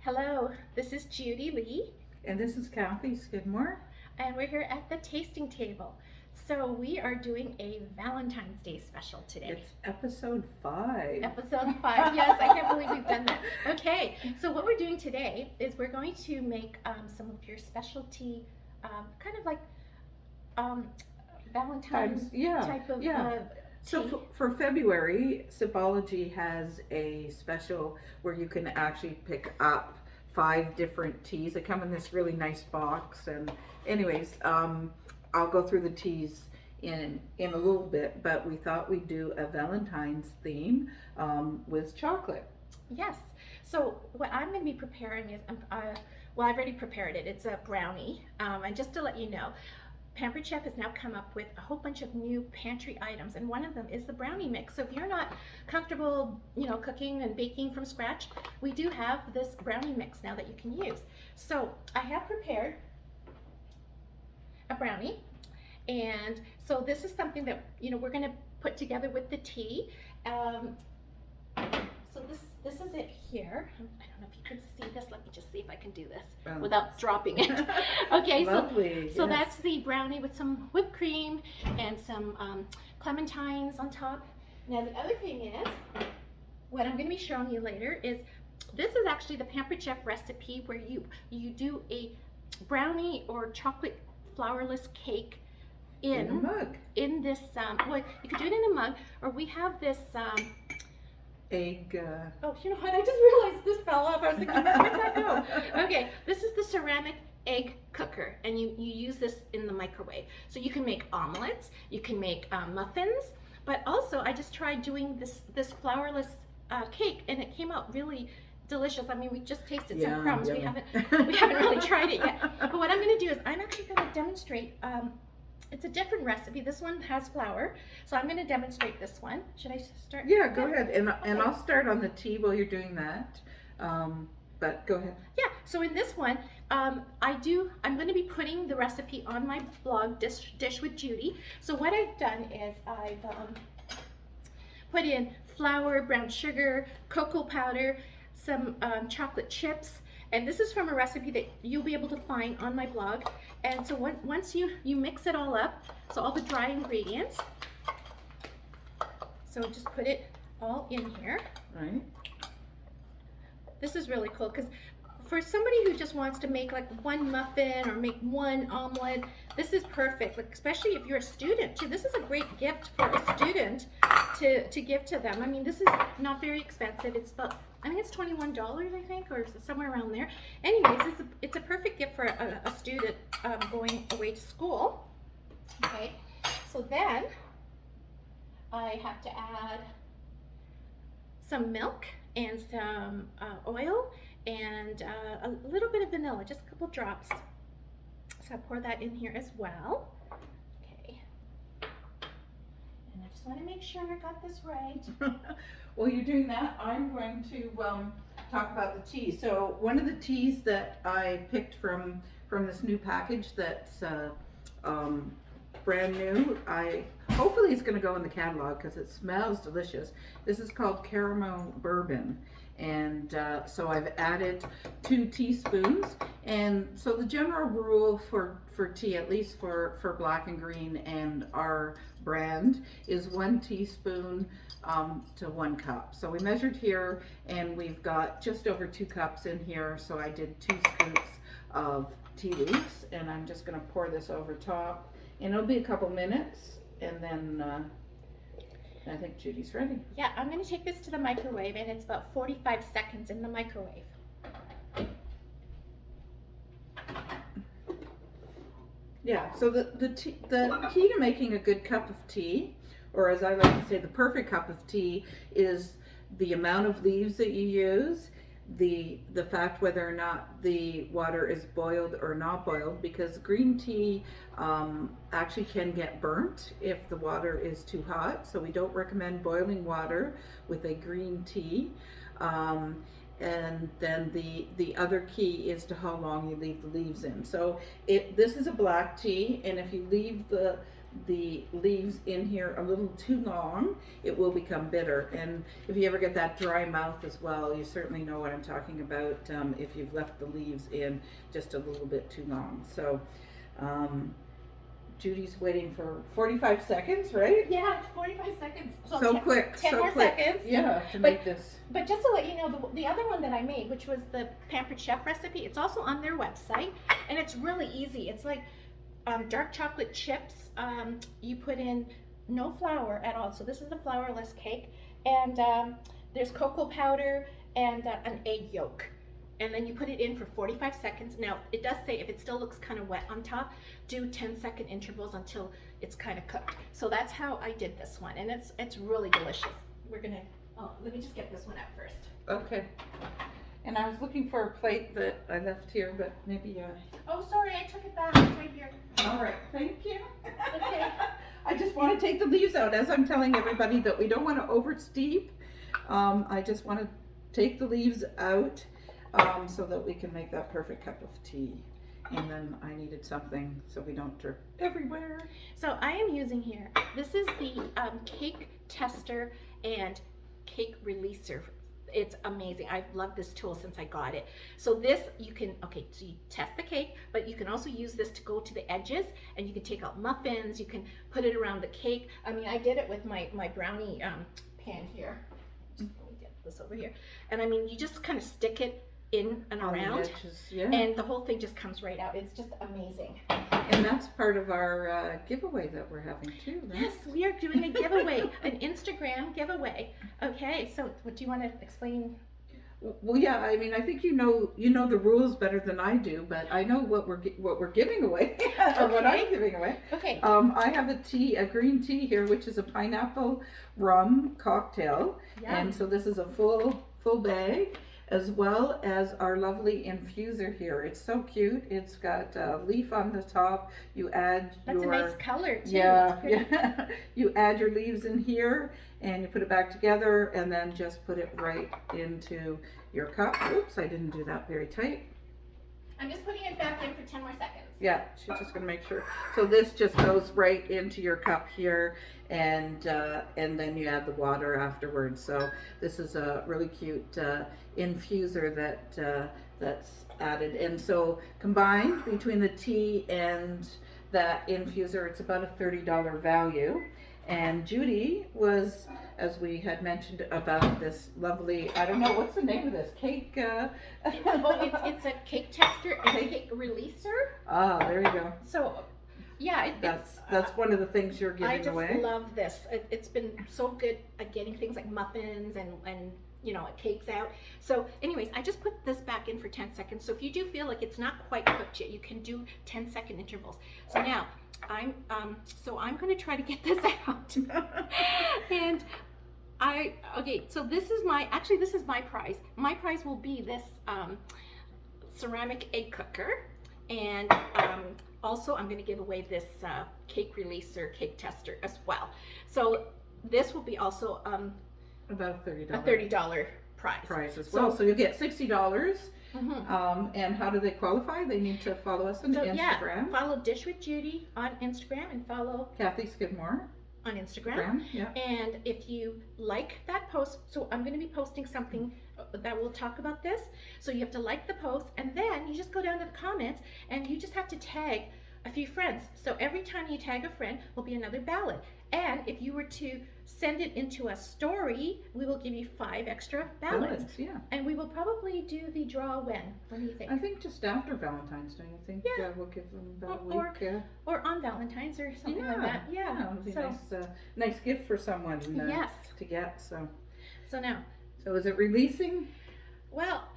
Hello, this is Judy Lee, And this is Cathy Skidmore. and we're here at the tasting table. So we are doing a Valentine's Day special today. It's episode 5. Episode 5. Yes, I can't believe we've done that. Okay, so what we're doing today is we're going to make some of your specialty, kind of like Valentine's type of. So for February, Sipology has a special where you can actually pick up 5 different teas. They come in this really nice box. And anyways, I'll go through the teas in a little bit, but we thought we'd do a Valentine's theme with chocolate. Yes. So what I'm going to be preparing is, well, I've already prepared it. It's a brownie. And just to let you know, Pampered Chef has now come up with a whole bunch of new pantry items, and one of them is the brownie mix. So if you're not comfortable, cooking and baking from scratch, we do have this brownie mix now that you can use. So I have prepared a brownie, and so this is something that we're going to put together with the tea. So this is it here. I don't know if you can see this. Let me just see if I can do this without dropping it. Okay, Lovely. So that's the brownie with some whipped cream and some clementines on top. Now the other thing is, what I'm going to be showing you later is, this is actually the Pampered Chef recipe where you do a brownie or chocolate flourless cake in a mug. In this, well, you could do it in a mug, or we have this egg. Oh, you know what? I just realized this fell off. I was thinking, where'd that go? Okay, this is the ceramic egg cooker, and you use this in the microwave. So you can make omelets, you can make muffins, but also I just tried doing this flourless cake, and it came out really delicious. I mean, we just tasted some crumbs. Yummy. We haven't really tried it yet. But what I'm going to do is I'm actually going to demonstrate. It's a different recipe. This one has flour, so I'm going to demonstrate this one. Should I start? Yeah, go ahead. And I'll start on the tea while you're doing that. But go ahead. Yeah, so in this one, I'm going to be putting the recipe on my blog, Dish with Judy. So what I've done is I've put in flour, brown sugar, cocoa powder, some chocolate chips, and this is from a recipe that you'll be able to find on my blog. And so once you mix it all up, so all the dry ingredients, so just put it all in here. Right. This is really cool because for somebody who just wants to make like one muffin or make one omelet, this is perfect. Like, especially if you're a student too. This is a great gift for a student to give to them. I mean, this is not very expensive. It's about, I think it's $21, I think, or somewhere around there. Anyways, it's a perfect gift for a student going away to school. Okay, so then I have to add some milk and some oil and a little bit of vanilla, just a couple drops. So I pour that in here as well. Okay, and I just want to make sure I got this right. While you're doing that, I'm going to talk about the tea. So one of the teas that I picked from this new package that's brand new, hopefully it's going to go in the catalog because it smells delicious. This is called Caramel Bourbon, and so I've added 2 teaspoons. And so the general rule for tea, at least for black and green and our brand, is 1 teaspoon to 1 cup. So we measured here, and we've got just over 2 cups in here. So I did 2 scoops of tea leaves, and I'm just going to pour this over top, and it'll be a couple minutes, and then I think Judy's ready. Yeah, I'm going to take this to the microwave, and it's about 45 seconds in the microwave. Yeah, so the key to making a good cup of tea, or as I like to say, the perfect cup of tea, is the amount of leaves that you use, the fact whether or not the water is boiled or not boiled, because green tea actually can get burnt if the water is too hot. So we don't recommend boiling water with a green tea. And then the other key is to how long you leave the leaves in. So this is a black tea, and if you leave the leaves in here a little too long, it will become bitter. And if you ever get that dry mouth as well, you certainly know what I'm talking about if you've left the leaves in just a little bit too long. So Judy's waiting for 45 seconds, right? Yeah, 45 seconds. So quick, 10 so more quick. seconds. Yeah, to make this. But just to let you know, the other one that I made, which was the Pampered Chef recipe, it's also on their website, and it's really easy. It's like dark chocolate chips. You put in no flour at all, so this is a flourless cake, and there's cocoa powder and an egg yolk. And then you put it in for 45 seconds. Now, it does say if it still looks kind of wet on top, do 10-second intervals until it's kind of cooked. So that's how I did this one, and it's really delicious. We're gonna, let me just get this one out first. Okay. And I was looking for a plate that I left here, but maybe Oh, sorry, I took it back. It's right here. all right, thank you. Okay. I just want to take the leaves out, as I'm telling everybody that we don't want to over steep. I just want to take the leaves out so that we can make that perfect cup of tea. And then I needed something so we don't drip everywhere. So I am using here, this is the cake tester and cake releaser. It's amazing. I've loved this tool since I got it. So this, you can, okay, so you test the cake, but you can also use this to go to the edges, and you can take out muffins, you can put it around the cake. I mean, I did it with my brownie pan here. Just let me get this over here. And I mean, you just kind of stick it in and On the around, edges, yeah. and the whole thing just comes right out. It's just amazing. And that's part of our giveaway that we're having too, right? Yes, we are doing a giveaway, an Instagram giveaway. Okay, so what do you want to explain? Well, yeah. I mean, I think you know the rules better than I do, but I know what we're giving away, or what I'm giving away. Okay. I have a green tea here, which is a pineapple rum cocktail, Yum. and so this is a full bag, as well as our lovely infuser here. It's so cute. It's got a leaf on the top. You add That's your a nice color too. yeah, That's pretty. yeah. You add your leaves in here, and you put it back together, and then just put it right into your cup. Oops, I didn't do that very tight. I'm just putting it back in for 10 more seconds. Yeah, she's just gonna make sure. So this just goes right into your cup here, and then you add the water afterwards. So this is a really cute infuser that's added. And so combined between the tea and that infuser, it's about a $30 value. And Judy was, as we had mentioned, about this lovely, I don't know, what's the name of this? Cake? It's a cake tester and cake releaser. Ah, there you go. So, yeah, That's one of the things you're I giving just away. love this. It's been so good at getting things like muffins and you know, cakes out. So anyways, I just put this back in for 10 seconds. So if you do feel like it's not quite cooked yet, you can do 10-second intervals. So now I'm going to try to get this out. And okay, so this is my prize. My prize will be this ceramic egg cooker, and also I'm going to give away this cake releaser, cake tester as well. So this will be also About a $30 $30 prize as well. So you'll get $60. Mm-hmm. And how do they qualify? They need to follow us on Instagram. Yeah, follow Dish with Judy on Instagram, and follow Cathy Skidmore on Instagram. Yeah. And if you like that post, so I'm going to be posting something that will talk about this. So you have to like the post, and then you just go down to the comments, and you just have to tag a few friends. So every time you tag a friend will be another ballot. And if you were to send it into a story, we will give you 5 extra ballots. Yeah. And we will probably do the draw when? What do you think? I think just after Valentine's, don't you think? Yeah. We'll give them about a Or- week. Or on Valentine's or something like that. Yeah. It'll be So, nice gift for someone yes. to get. So now, So is it releasing? well,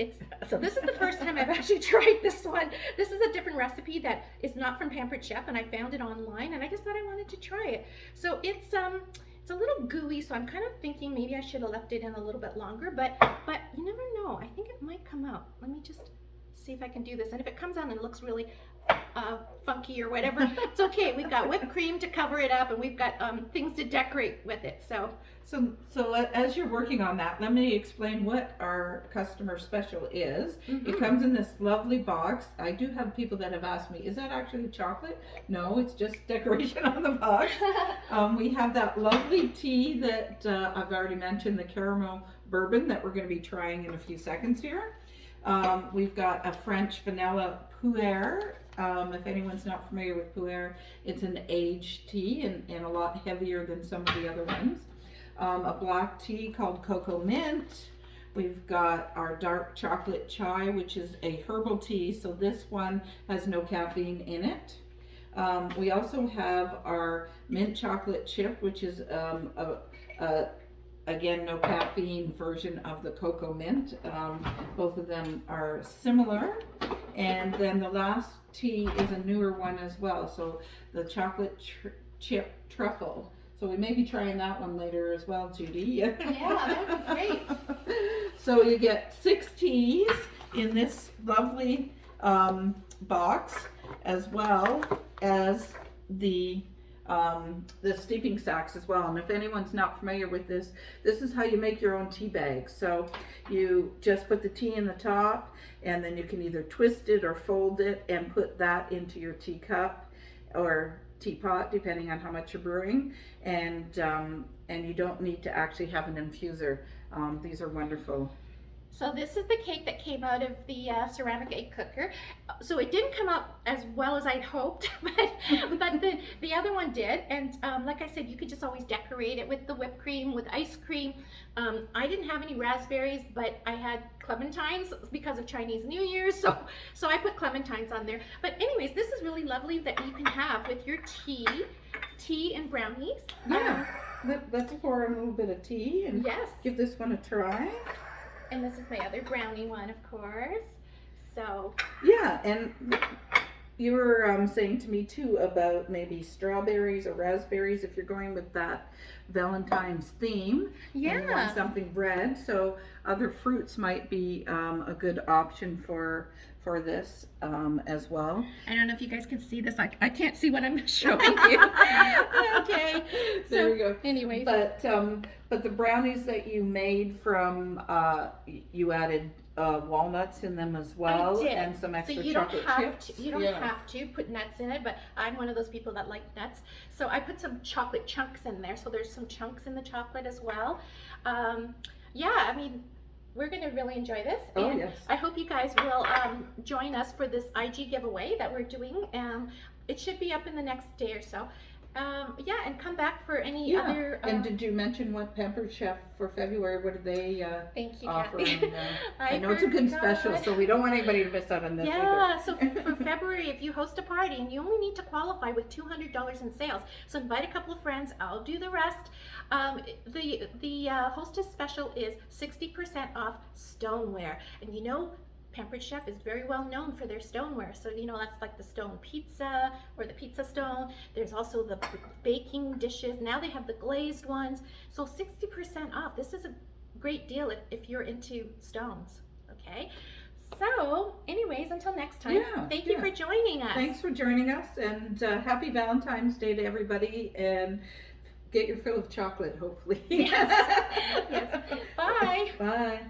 so this is the first time I've actually tried this one. This is a different recipe that is not from Pampered Chef, and I found it online, and I just thought I wanted to try it. So it's a little gooey, so I'm kind of thinking maybe I should have left it in a little bit longer, but you never know. I think it might come out. Let me just see if I can do this. And if it comes out and it looks really funky or whatever, it's okay. We've got whipped cream to cover it up, and we've got things to decorate with it. So as you're working on that, let me explain what our customer special is. It comes in this lovely box. I do have people that have asked me, is that actually chocolate? No, it's just decoration on the box. We have that lovely tea that I've already mentioned, the Caramel Bourbon, that we're going to be trying in a few seconds here. We've got a French vanilla pu'er. If anyone's not familiar with pu'er, it's an aged tea and a lot heavier than some of the other ones. A black tea called Cocoa Mint. We've got our dark chocolate chai, which is a herbal tea, so this one has no caffeine in it. We also have our mint chocolate chip, which is again, no caffeine version of the Cocoa Mint. Both of them are similar. And then the last tea is a newer one as well, so the chocolate chip truffle. So we may be trying that one later as well, Judy. Yeah, that would be great. So you get 6 teas in this lovely box, as well as the steeping sacks as well. And if anyone's not familiar with this, this is how you make your own tea bags. So you just put the tea in the top, and then you can either twist it or fold it and put that into your teacup or teapot, depending on how much you're brewing, and you don't need to actually have an infuser. These are wonderful. So this is the cake that came out of the ceramic egg cooker. So it didn't come out as well as I'd hoped, but the other one did. And like I said, you could just always decorate it with the whipped cream, with ice cream. I didn't have any raspberries, but I had clementines because of Chinese New Year, so I put clementines on there. But anyways, this is really lovely that you can have with your tea and brownies. Yeah, let's pour a little bit of tea and yes, give this one a try. And this is my other brownie one, of course. So yeah, and you were saying to me too about maybe strawberries or raspberries if you're going with that Valentine's theme. Yeah. And you want something red, so other fruits might be a good option for this as well. I don't know if you guys can see this. I can't see what I'm showing you. Okay. There we go. Anyways. But the brownies that you made from, you added walnuts in them as well, I did. and some extra so you chocolate don't have chips. To, you don't have to put nuts in it, but I'm one of those people that like nuts. So I put some chocolate chunks in there. So there's some chunks in the chocolate as well. Yeah, I mean, we're going to really enjoy this. Oh, and yes. I hope you guys will join us for this IG giveaway that we're doing. It should be up in the next day or so. Yeah, and come back for any other. And did you mention what Pampered Chef for February? What did they thank you, offer? Kathy. And, I know it's a good forgot. special, so we don't want anybody to miss out on this Yeah, either. so for February, if you host a party, and you only need to qualify with $200 in sales, so invite a couple of friends. I'll do the rest. The hostess special is 60% off stoneware, and you know, Pampered Chef is very well known for their stoneware. So, you know, that's like the stone pizza or the pizza stone. There's also the baking dishes. Now they have the glazed ones. So 60% off. This is a great deal if you're into stones. Okay. So anyways, until next time, thank you for joining us. Thanks for joining us, and happy Valentine's Day to everybody, and get your fill of chocolate, hopefully. Yes. Yes. Bye. Bye.